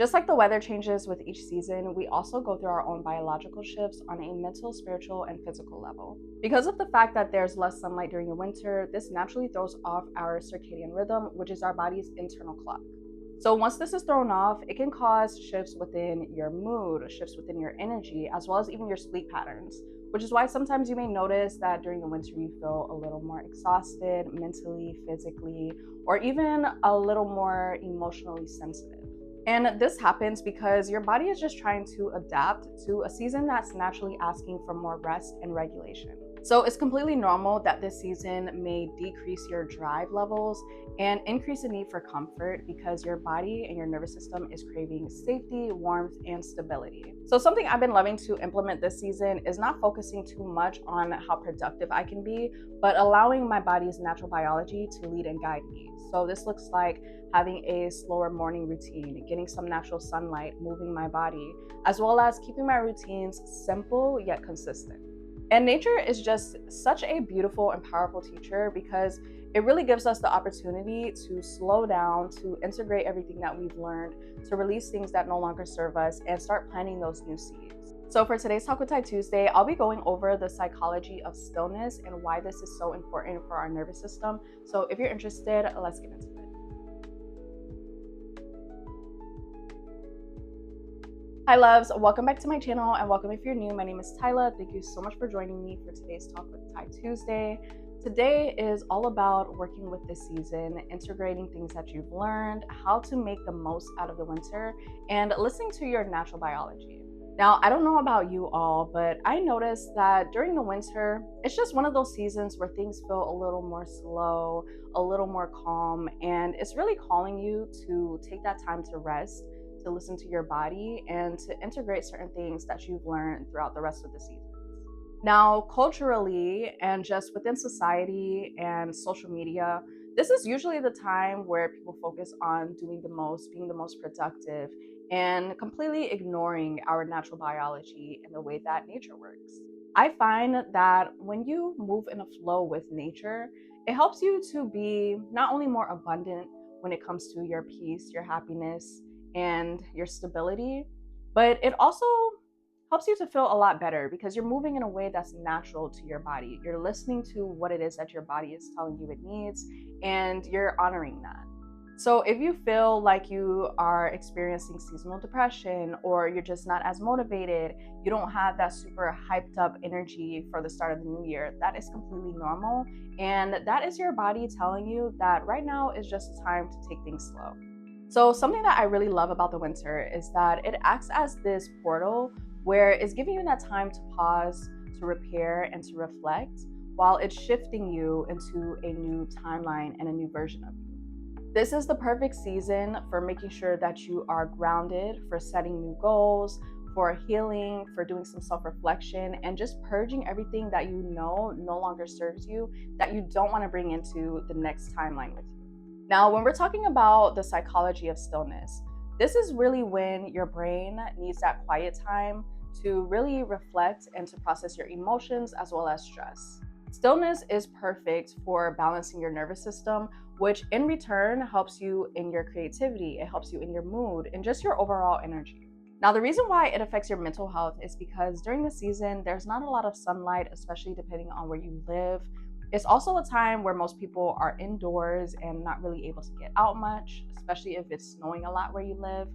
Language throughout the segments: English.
Just like the weather changes with each season, we also go through our own biological shifts on a mental, spiritual, and physical level. Because of the fact that there's less sunlight during the winter, this naturally throws off our circadian rhythm, which is our body's internal clock. So once this is thrown off, it can cause shifts within your mood, shifts within your energy, as well as even your sleep patterns, which is why sometimes you may notice that during the winter you feel a little more exhausted mentally, physically, or even a little more emotionally sensitive. And this happens because your body is just trying to adapt to a season that's naturally asking for more rest and regulation. So it's completely normal that this season may decrease your drive levels and increase the need for comfort because your body and your nervous system is craving safety, warmth, and stability. So something I've been loving to implement this season is not focusing too much on how productive I can be, but allowing my body's natural biology to lead and guide me. So this looks like having a slower morning routine, getting some natural sunlight, moving my body, as well as keeping my routines simple yet consistent. And nature is just such a beautiful and powerful teacher because it really gives us the opportunity to slow down, to integrate everything that we've learned, to release things that no longer serve us, and start planting those new seeds. So for today's Talk with Ty Tuesday, I'll be going over the psychology of stillness and why this is so important for our nervous system. So if you're interested, let's get into it. Hi loves, welcome back to my channel and welcome if you're new. My name is Tyla. Thank you so much for joining me for today's Talk with Ty Tuesday. Today is all about working with this season, integrating things that you've learned, how to make the most out of the winter, and listening to your natural biology. Now, I don't know about you all, but I noticed that during the winter, it's just one of those seasons where things feel a little more slow, a little more calm, and it's really calling you to take that time to rest, to listen to your body, and to integrate certain things that you've learned throughout the rest of the seasons. Now, culturally and just within society and social media, this is usually the time where people focus on doing the most, being the most productive, and completely ignoring our natural biology and the way that nature works. I find that when you move in a flow with nature, it helps you to be not only more abundant when it comes to your peace, your happiness, and your stability, but it also helps you to feel a lot better because you're moving in a way that's natural to your body. You're listening to what it is that your body is telling you it needs, and you're honoring that. So if you feel like you are experiencing seasonal depression, or you're just not as motivated, you don't have that super hyped up energy for the start of the new year, that is completely normal. And that is your body telling you that right now is just a time to take things slow. So something that I really love about the winter is that it acts as this portal where it's giving you that time to pause, to repair, and to reflect while it's shifting you into a new timeline and a new version of you. This is the perfect season for making sure that you are grounded, for setting new goals, for healing, for doing some self-reflection, and just purging everything that you know no longer serves you, that you don't want to bring into the next timeline with you. Now, when we're talking about the psychology of stillness, this is really when your brain needs that quiet time to really reflect and to process your emotions as well as stress. Stillness is perfect for balancing your nervous system, which in return helps you in your creativity, it helps you in your mood, and just your overall energy. Now, the reason why it affects your mental health is because during the season, there's not a lot of sunlight, especially depending on where you live. It's also a time where most people are indoors and not really able to get out much, especially if it's snowing a lot where you live.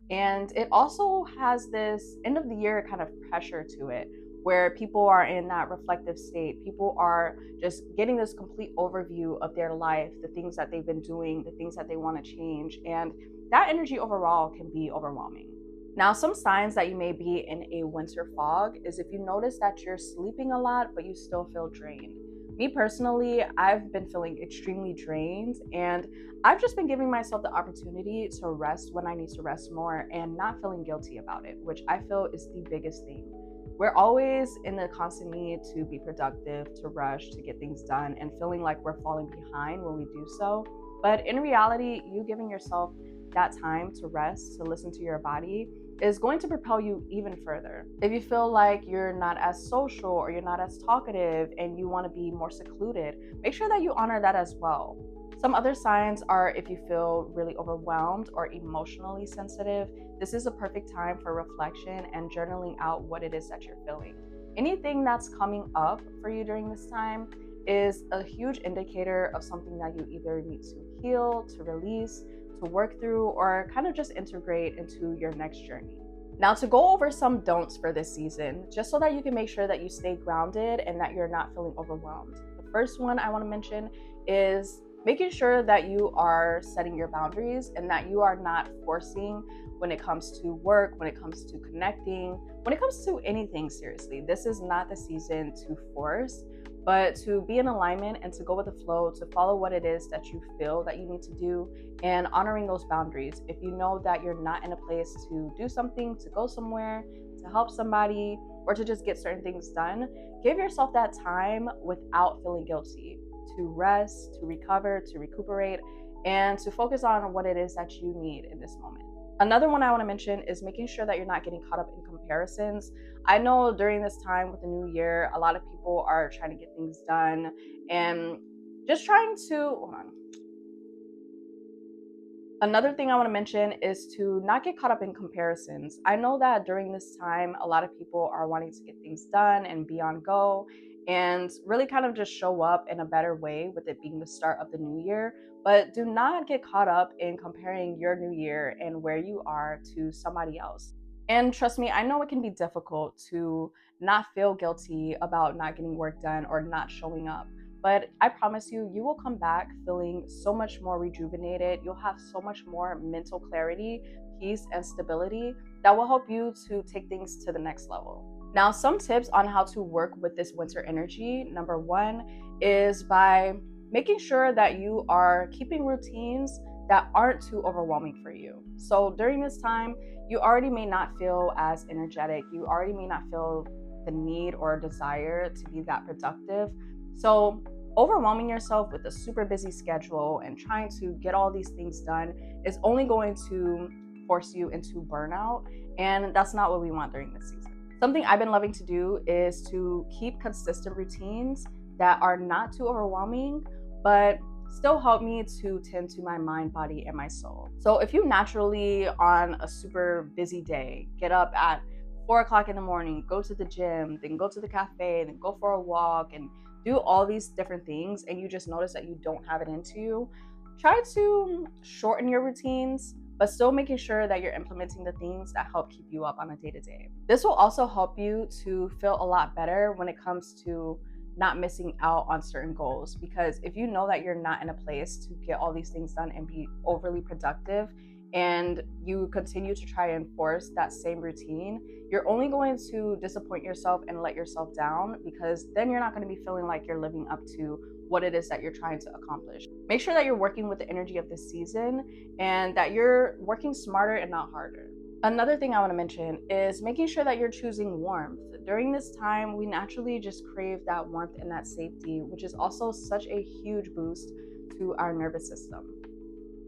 And it also has this end of the year kind of pressure to it, where people are in that reflective state. People are just getting this complete overview of their life, the things that they've been doing, the things that they want to change. And that energy overall can be overwhelming. Now, some signs that you may be in a winter fog is if you notice that you're sleeping a lot, but you still feel drained. Me personally, I've been feeling extremely drained, and I've just been giving myself the opportunity to rest when I need to rest more and not feeling guilty about it, which I feel is the biggest thing. We're always in the constant need to be productive, to rush, to get things done, and feeling like we're falling behind when we do so. But in reality, you giving yourself that time to rest, to listen to your body, is going to propel you even further. If you feel like you're not as social or you're not as talkative and you want to be more secluded, make sure that you honor that as well. Some other signs are if you feel really overwhelmed or emotionally sensitive. This is a perfect time for reflection and journaling out what it is that you're feeling. Anything that's coming up for you during this time is a huge indicator of something that you either need to heal, to release, to work through, or kind of just integrate into your next journey. Now, to go over some don'ts for this season, just so that you can make sure that you stay grounded and that you're not feeling overwhelmed. The first one I want to mention is making sure that you are setting your boundaries and that you are not forcing when it comes to work, when it comes to connecting, when it comes to anything seriously. This is not the season to force, but to be in alignment and to go with the flow, to follow what it is that you feel that you need to do, and honoring those boundaries. If you know that you're not in a place to do something, to go somewhere, to help somebody, or to just get certain things done, give yourself that time without feeling guilty, to rest, to recover, to recuperate, and to focus on what it is that you need in this moment. Another one I want to mention is making sure that you're not getting caught up in comparisons. I know during this time with the new year, a lot of people are trying to get things done and just trying to, hold on. Another thing I want to mention is to not get caught up in comparisons. I know that during this time, a lot of people are wanting to get things done and be on go and really kind of just show up in a better way with it being the start of the new year. But do not get caught up in comparing your new year and where you are to somebody else. And trust me, I know it can be difficult to not feel guilty about not getting work done or not showing up. But I promise you, you will come back feeling so much more rejuvenated. You'll have so much more mental clarity, peace, and stability that will help you to take things to the next level. Now, some tips on how to work with this winter energy. Number one is by making sure that you are keeping routines that aren't too overwhelming for you. So during this time, you already may not feel as energetic. You already may not feel the need or desire to be that productive. So overwhelming yourself with a super busy schedule and trying to get all these things done is only going to force you into burnout. And that's not what we want during this season. Something I've been loving to do is to keep consistent routines that are not too overwhelming, but still help me to tend to my mind, body, and my soul. So if you naturally on a super busy day, get up at 4 o'clock in the morning, go to the gym, then go to the cafe, then go for a walk and do all these different things, and you just notice that you don't have it into you, try to shorten your routines, but still making sure that you're implementing the things that help keep you up on a day-to-day. This will also help you to feel a lot better when it comes to not missing out on certain goals, because if you know that you're not in a place to get all these things done and be overly productive, and you continue to try and force that same routine, you're only going to disappoint yourself and let yourself down, because then you're not going to be feeling like you're living up to what it is that you're trying to accomplish. Make sure that you're working with the energy of this season and that you're working smarter and not harder. Another thing I want to mention is making sure that you're choosing warmth. During this time, we naturally just crave that warmth and that safety, which is also such a huge boost to our nervous system.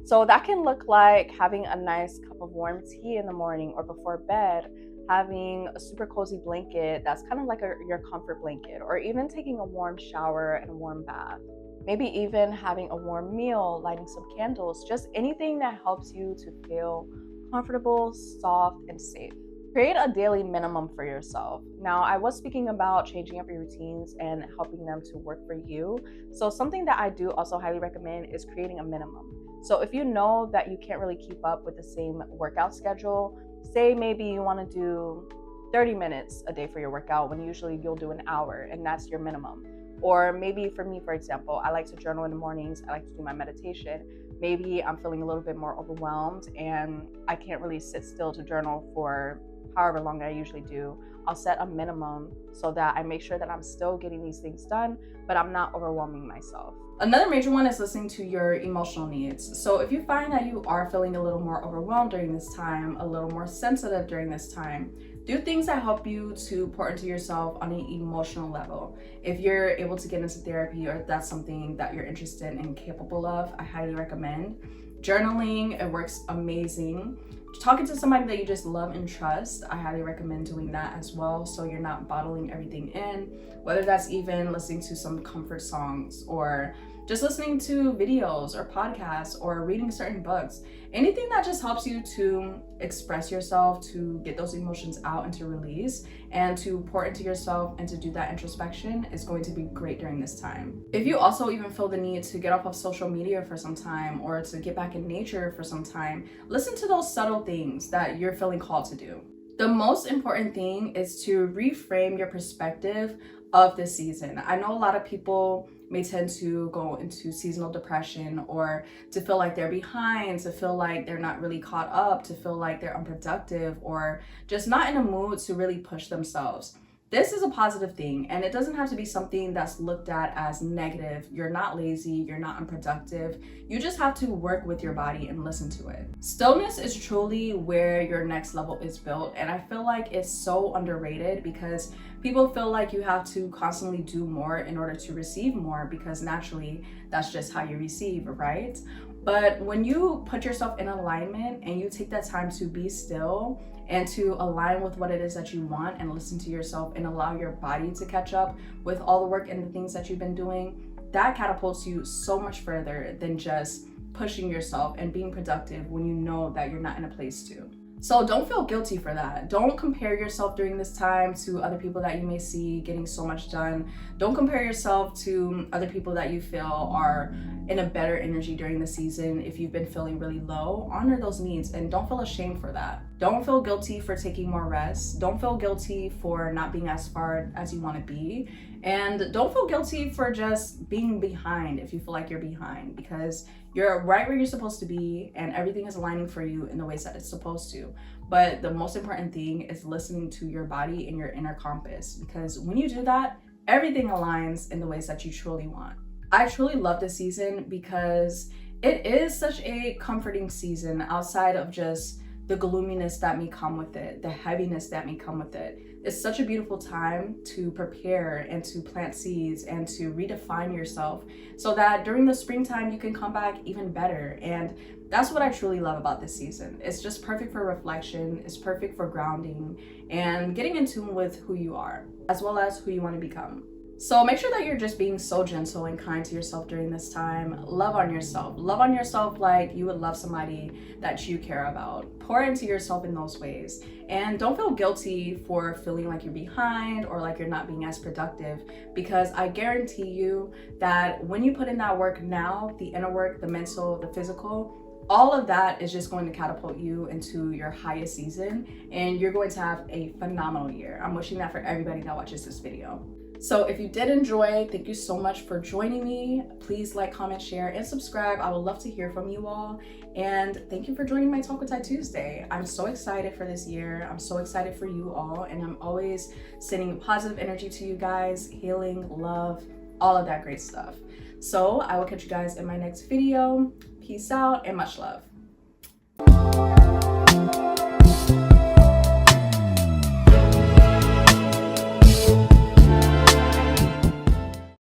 So that can look like having a nice cup of warm tea in the morning or before bed, having a super cozy blanket that's kind of like your comfort blanket, or even taking a warm shower and a warm bath. Maybe even having a warm meal, lighting some candles, just anything that helps you to feel comfortable, soft, and safe. Create a daily minimum for yourself. Now, I was speaking about changing up your routines and helping them to work for you. So something that I do also highly recommend is creating a minimum. So if you know that you can't really keep up with the same workout schedule, say maybe you want to do 30 minutes a day for your workout when usually you'll do an hour, and that's your minimum. Or maybe for me, for example, I like to journal in the mornings. I like to do my meditation. Maybe I'm feeling a little bit more overwhelmed and I can't really sit still to journal for however long I usually do. I'll set a minimum so that I make sure that I'm still getting these things done, but I'm not overwhelming myself. Another major one is listening to your emotional needs. So if you find that you are feeling a little more overwhelmed during this time, a little more sensitive during this time, do things that help you to pour into yourself on an emotional level. If you're able to get into therapy, or if that's something that you're interested and capable of, I highly recommend. Journaling, it works amazing. Talking to somebody that you just love and trust, I highly recommend doing that as well, so you're not bottling everything in, whether that's even listening to some comfort songs or just listening to videos or podcasts or reading certain books. Anything that just helps you to express yourself, to get those emotions out and to release and to pour into yourself and to do that introspection is going to be great during this time. If you also even feel the need to get off of social media for some time or to get back in nature for some time, listen to those subtle things that you're feeling called to do. The most important thing is to reframe your perspective of this season. I know a lot of people may tend to go into seasonal depression or to feel like they're behind, to feel like they're not really caught up, to feel like they're unproductive or just not in a mood to really push themselves. This is a positive thing, and it doesn't have to be something that's looked at as negative. You're not lazy, you're not unproductive. You just have to work with your body and listen to it. Stillness is truly where your next level is built, and I feel like it's so underrated because people feel like you have to constantly do more in order to receive more because naturally that's just how you receive, right? But when you put yourself in alignment and you take that time to be still and to align with what it is that you want and listen to yourself and allow your body to catch up with all the work and the things that you've been doing, that catapults you so much further than just pushing yourself and being productive when you know that you're not in a place to. So don't feel guilty for that. Don't compare yourself during this time to other people that you may see getting so much done. Don't compare yourself to other people that you feel are in a better energy during the season. If you've been feeling really low, honor those needs and don't feel ashamed for that. Don't feel guilty for taking more rest. Don't feel guilty for not being as far as you want to be. And don't feel guilty for just being behind if you feel like you're behind, because you're right where you're supposed to be and everything is aligning for you in the ways that it's supposed to. But the most important thing is listening to your body and your inner compass, because when you do that, everything aligns in the ways that you truly want. I truly love this season because it is such a comforting season outside of just the gloominess that may come with it, the heaviness that may come with it. It's such a beautiful time to prepare and to plant seeds and to redefine yourself so that during the springtime you can come back even better. And that's what I truly love about this season. It's just perfect for reflection, it's perfect for grounding and getting in tune with who you are, as well as who you want to become. So make sure that you're just being so gentle and kind to yourself during this time. Love on yourself. Love on yourself like you would love somebody that you care about. Pour into yourself in those ways. And don't feel guilty for feeling like you're behind or like you're not being as productive, because I guarantee you that when you put in that work now, the inner work, the mental, the physical, all of that is just going to catapult you into your highest season and you're going to have a phenomenal year. I'm wishing that for everybody that watches this video. So if you did enjoy, thank you so much for joining me. Please like, comment, share, and subscribe. I would love to hear from you all. And thank you for joining my Talk with Ty Tuesday. I'm so excited for this year. I'm so excited for you all. And I'm always sending positive energy to you guys, healing, love, all of that great stuff. So I will catch you guys in my next video. Peace out and much love.